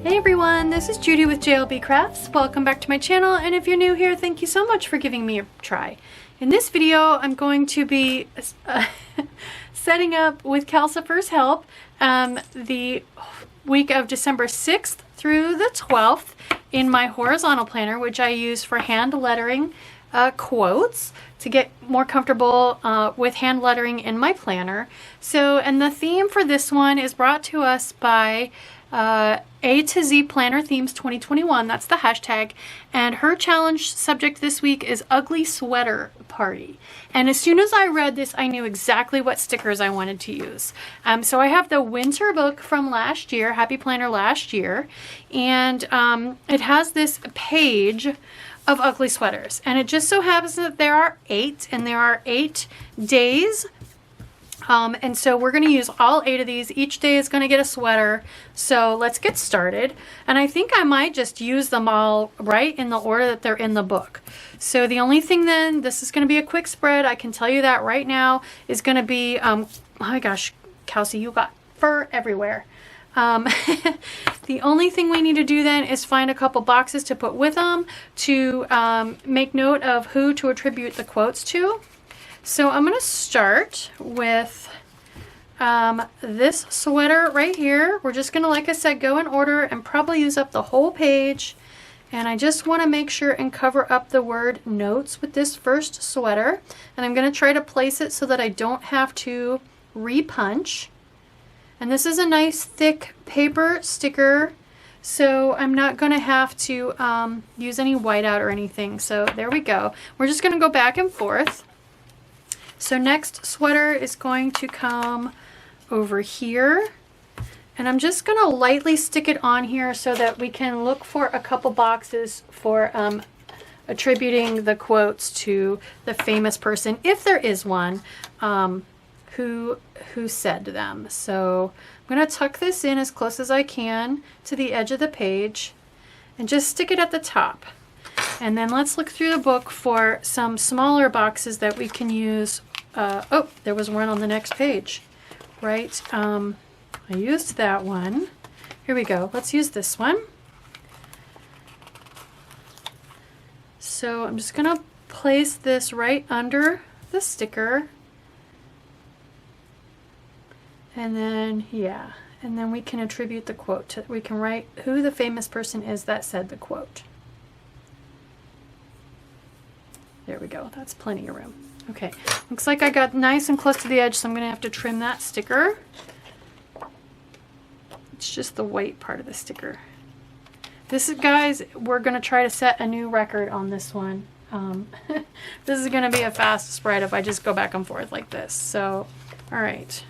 Hey everyone, this is Judy with JLBCrafts. Welcome back to my channel, and if you're new here, thank you so much for giving me a try. In this video, I'm going to be setting up, with Calcifur's help, the week of December 6th through the 12th in my horizontal planner, which I use for hand lettering quotes to get more comfortable with hand lettering in my planner. So, and the theme for this one is brought to us by A to Z Planner Themes 2021. That's the hashtag. And her challenge subject this week is Ugly Sweater Party. And as soon as I read this, I knew exactly what stickers I wanted to use. So I have the winter book from last year, Happy Planner last year, and it has this page of ugly sweaters. And it just so happens that there are 8, and there are 8 days. And so we're going to use all 8 of these. Each day is going to get a sweater. So let's get started. And I think I might just use them all right in the order that they're in the book. So the only thing then, this is going to be a quick spread, I can tell you that right now, is going to be, oh my gosh, Kelsey, you got fur everywhere. The only thing we need to do then is find a couple boxes to put with them to make note of who to attribute the quotes to. So I'm going to start with this sweater right here. We're just going to, like I said, go in order and probably use up the whole page. And I just want to make sure and cover up the word notes with this first sweater. And I'm going to try to place it so that I don't have to repunch. And this is a nice thick paper sticker, so I'm not going to have to use any whiteout or anything. So there we go. We're just going to go back and forth. So next sweater is going to come over here, and I'm just going to lightly stick it on here so that we can look for a couple boxes for attributing the quotes to the famous person, if there is one, who said them. So I'm going to tuck this in as close as I can to the edge of the page and just stick it at the top. And then let's look through the book for some smaller boxes that we can use. Oh, there was one on the next page, right? I used that one. Here we go. Let's use this one. So I'm just going to place this right under the sticker. And then, yeah, and then we can attribute the quote to, we can write who the famous person is that said the quote. There we go. That's plenty of room. Okay, looks like I got nice and close to the edge, so I'm going to have to trim that sticker. It's just the white part of the sticker. This is, guys, we're going to try to set a new record on this one. This is going to be a fast spread if I just go back and forth like this. So, all right.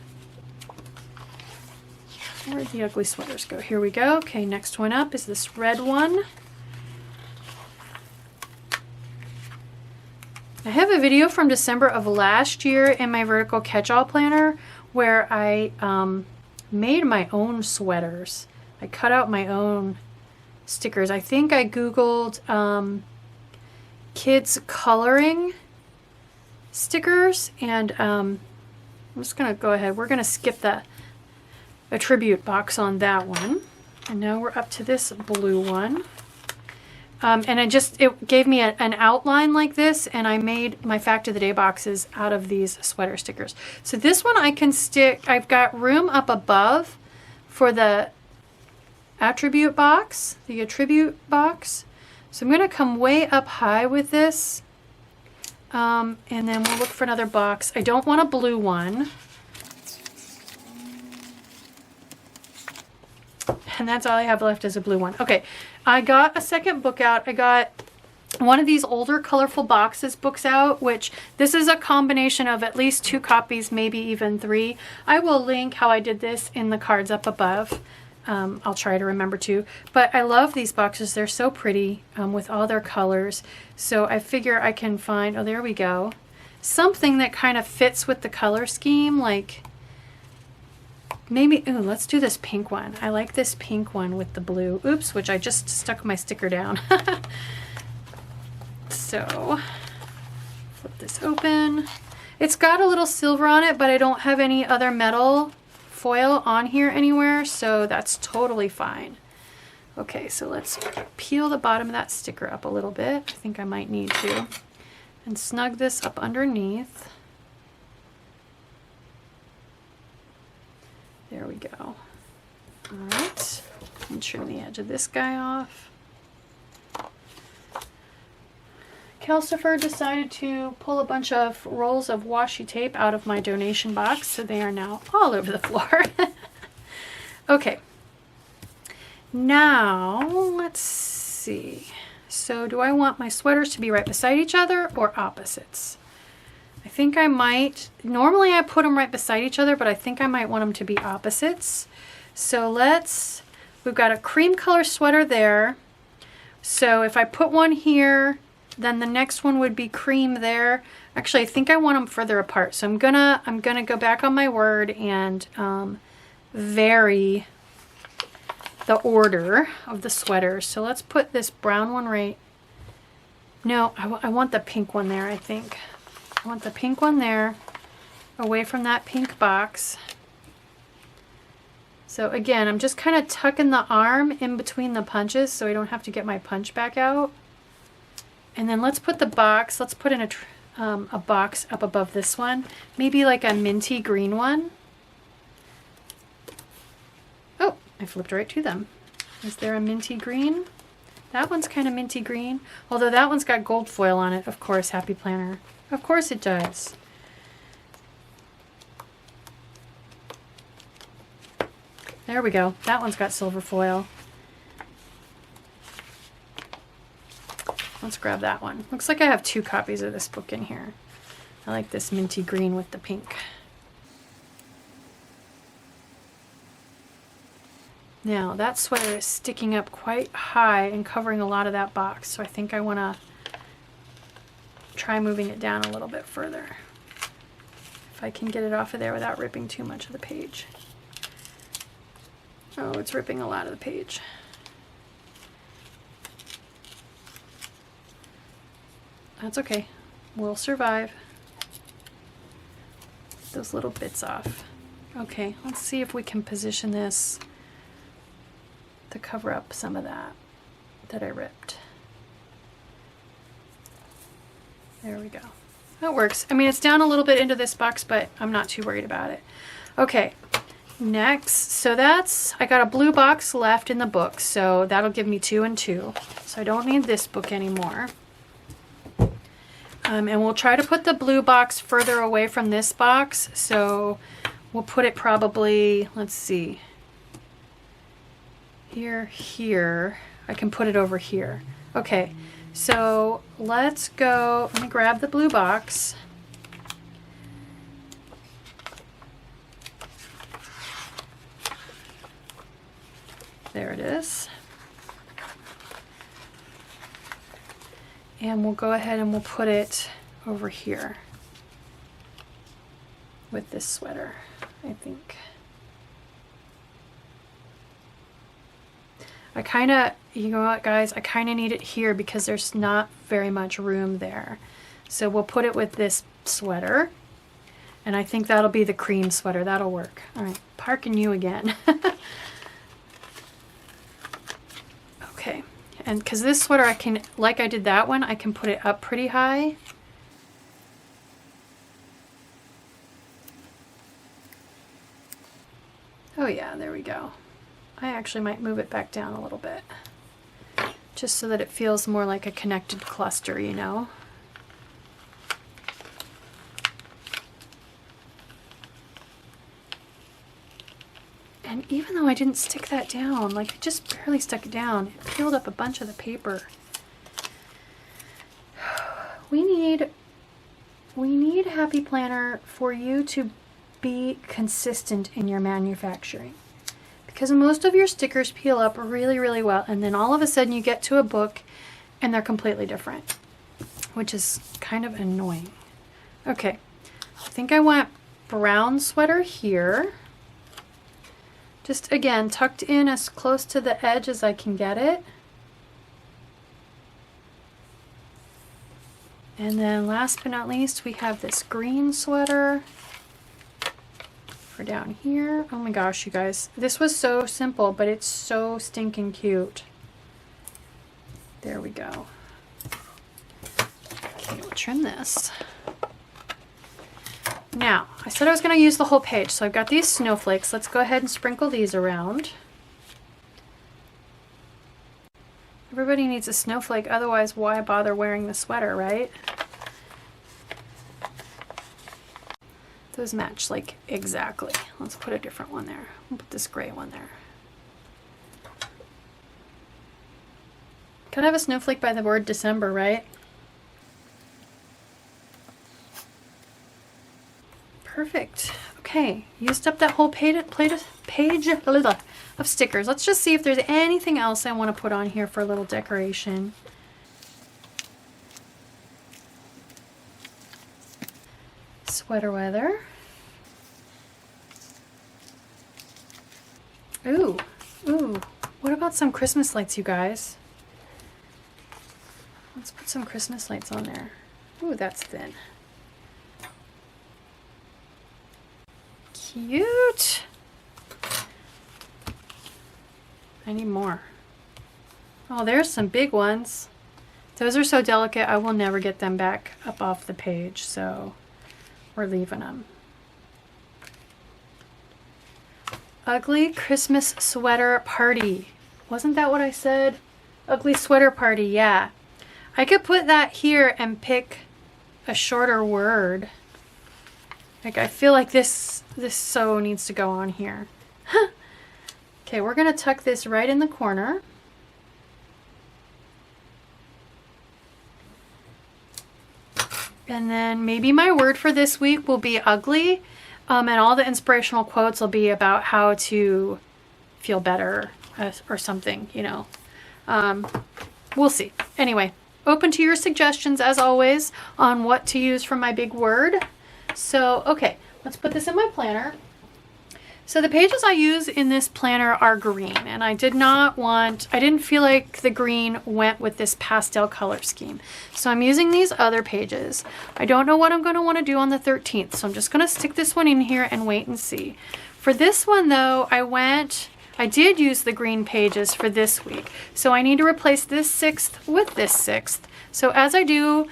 Where'd the ugly sweaters go? Here we go. Okay, next one up is this red one. I have a video from December of last year in my vertical catch-all planner where I made my own sweaters. I cut out my own stickers. I think I Googled kids coloring stickers, and I'm just going to go ahead. We're going to skip the attribute box on that one. And now we're up to this blue one. And it gave me an outline like this, and I made my Fact of the Day boxes out of these sweater stickers. So this one I can stick, I've got room up above for the attribute box, So I'm going to come way up high with this. And then we'll look for another box. I don't want a blue one. And that's all I have left is a blue one. Okay, I got a second book out. I got one of these older colorful boxes books out, which this is a combination of at least 2 copies, maybe even 3. I will link how I did this in the cards up above. I'll try to remember to. But I love these boxes. They're so pretty with all their colors. So I figure I can find, oh, there we go, something that kind of fits with the color scheme, like maybe, ooh, let's do this pink one. I like this pink one with the blue. Oops, which I just stuck my sticker down. So, flip this open. It's got a little silver on it, but I don't have any other metal foil on here anywhere, so that's totally fine. Okay, so let's peel the bottom of that sticker up a little bit. I think I might need to. And snug this up underneath. There we go. All right, and trim the edge of this guy off. Calcifur decided to pull a bunch of rolls of washi tape out of my donation box, so they are now all over the floor. Okay, now let's see. So do I want my sweaters to be right beside each other or opposites? I think I might, normally I put them right beside each other, but I think I might want them to be opposites. So we've got a cream color sweater there. So if I put one here, then the next one would be cream there. Actually, I think I want them further apart. So I'm gonna go back on my word and vary the order of the sweaters. So let's put this brown one right. No, I want the pink one there, I think. I want the pink one there, away from that pink box. So again, I'm just kind of tucking the arm in between the punches so I don't have to get my punch back out. And then let's put the box, let's put in a box up above this one. Maybe like a minty green one. Oh, I flipped right to them. Is there a minty green? That one's kind of minty green. Although that one's got gold foil on it, of course, Happy Planner. Of course it does. There we go. That one's got silver foil. Let's grab that one. Looks like I have 2 copies of this book in here. I like this minty green with the pink. Now that sweater is sticking up quite high and covering a lot of that box, so I think I want to try moving it down a little bit further. If I can get it off of there without ripping too much of the page. Oh, it's ripping a lot of the page. That's okay. We'll survive. Those little bits off. Okay, let's see if we can position this to cover up some of that I ripped. There we go. That works. I mean, it's down a little bit into this box, but I'm not too worried about it. Okay, next. So I got a blue box left in the book, so that'll give me 2 and 2. So I don't need this book anymore. And we'll try to put the blue box further away from this box. So we'll put it probably, let's see, here. I can put it over here. Okay, so let's go, let me grab the blue box. There it is. And we'll go ahead and we'll put it over here with this sweater, I think. I kind of, you know what guys, I kind of need it here because there's not very much room there. So we'll put it with this sweater. And I think that'll be the cream sweater. That'll work. All right, parking you again. Okay. And because this sweater I can, like I did that one, I can put it up pretty high. Oh yeah, there we go. I actually might move it back down a little bit. Just so that it feels more like a connected cluster, you know? And even though I didn't stick that down, like I just barely stuck it down, it peeled up a bunch of the paper. We need Happy Planner for you to be consistent in your manufacturing. Because most of your stickers peel up really, really well, and then all of a sudden you get to a book and they're completely different, which is kind of annoying. Okay, I think I want brown sweater here. Just again, tucked in as close to the edge as I can get it. And then last but not least, we have this green sweater for down here. Oh my gosh, you guys. This was so simple, but it's so stinking cute. There we go. Okay, we'll trim this. Now, I said I was going to use the whole page, so I've got these snowflakes. Let's go ahead and sprinkle these around. Everybody needs a snowflake, otherwise why bother wearing the sweater, right? Those match like exactly. Let's put a different one there. We'll put this gray one there. Gotta have a snowflake by the word December, right? Perfect. Okay, used up that whole page of stickers. Let's just see if there's anything else I want to put on here for a little decoration. Sweater weather. Ooh, ooh. What about some Christmas lights, you guys? Let's put some Christmas lights on there. Ooh, that's thin. Cute. I need more. Oh, there's some big ones. Those are so delicate, I will never get them back up off the page, so we're leaving them. Ugly Christmas sweater party. Wasn't that what I said? Ugly sweater party, yeah. I could put that here and pick a shorter word. Like, I feel like this so needs to go on here. Okay, we're gonna tuck this right in the corner. And then maybe my word for this week will be ugly. And all the inspirational quotes will be about how to feel better or something, you know. We'll see. Anyway, open to your suggestions as always on what to use for my big word. So, okay, let's put this in my planner. So the pages I use in this planner are green, and I didn't feel like the green went with this pastel color scheme. So I'm using these other pages. I don't know what I'm going to want to do on the 13th, so I'm just going to stick this one in here and wait and see. For this one though, I did use the green pages for this week. So I need to replace this 6th with this 6th. So as I do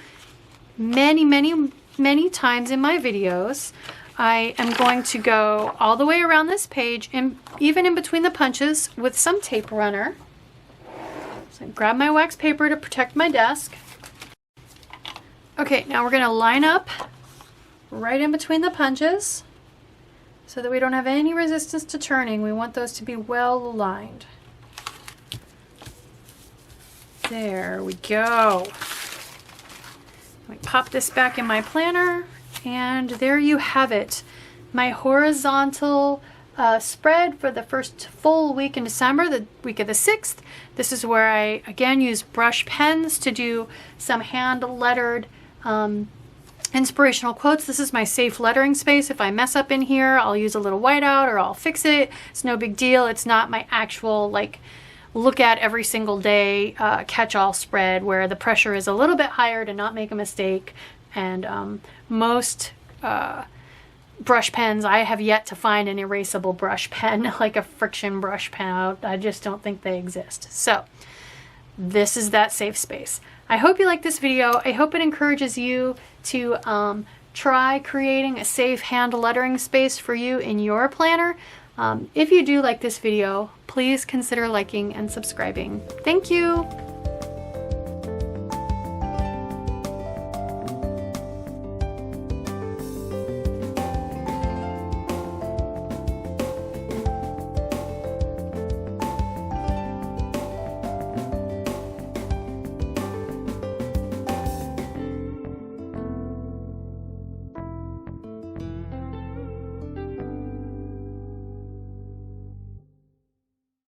many times in my videos, I am going to go all the way around this page, and even in between the punches with some tape runner. So I grab my wax paper to protect my desk. Okay, now we're going to line up right in between the punches so that we don't have any resistance to turning. We want those to be well aligned. There we go. Let me pop this back in my planner. And there you have it, my horizontal spread for the first full week in December, the week of the 6th. This is where I again use brush pens to do some hand lettered inspirational quotes. This is my safe lettering space. If I mess up in here, I'll use a little whiteout or I'll fix it. It's no big deal. It's not my actual like look at every single day catch-all spread where the pressure is a little bit higher to not make a mistake. And most brush pens, I have yet to find an erasable brush pen, like a friction brush pen. I just don't think they exist. So this is that safe space. I hope you like this video. I hope it encourages you to try creating a safe hand lettering space for you in your planner. If you do like this video, please consider liking and subscribing. Thank you.